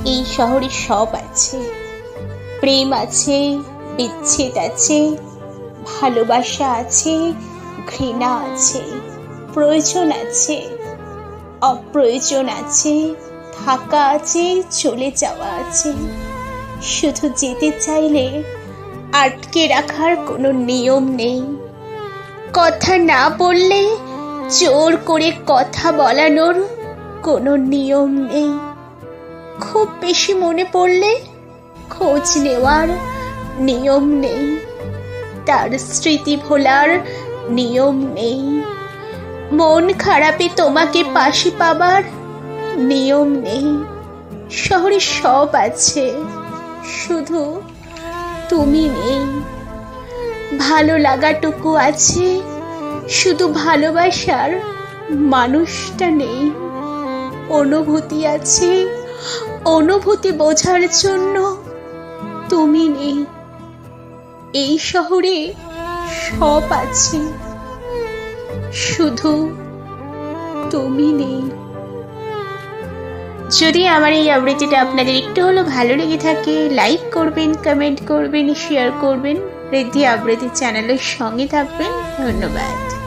এই শহরে সব আছে, প্রেম আছে, বিচ্ছেদ আছে, ভালোবাসা আছে, ঘৃণা আছে, প্রয়োজন আছে, অপ্রয়োজন আছে, থাকা আছে, চলে যাওয়া আছে। শুধু যেতে চাইলে আটকে রাখার কোনো নিয়ম নেই। কথা না বললে জোর করে কথা বলানোর কোনো নিয়ম নেই। খুব বেশি মনে পড়লে খোঁজ নেওয়ার নিয়ম নেই। তার স্মৃতি ভোলার নিয়ম নেই। মন খারাপে তোমাকে পাশে পাবার নিয়ম নেই। শহরে সব আছে, শুধু তুমি নেই। ভালো লাগাটুকু আছে, শুধু ভালোবাসার মানুষটা নেই। অনুভূতি আছে, অনুভূতি বোঝার জন্য তুমি নেই। এই শহরে সব আছে, শুধু তুমি নেই। যদি আমার এই আবৃত্তিটা আপনাদের একটু হলেও ভালো লেগে থাকে, লাইক করবেন, কমেন্ট করবেন, শেয়ার করবেন, ঋদ্ধি আবৃত্তি চ্যানেলের সঙ্গে থাকবেন। ধন্যবাদ।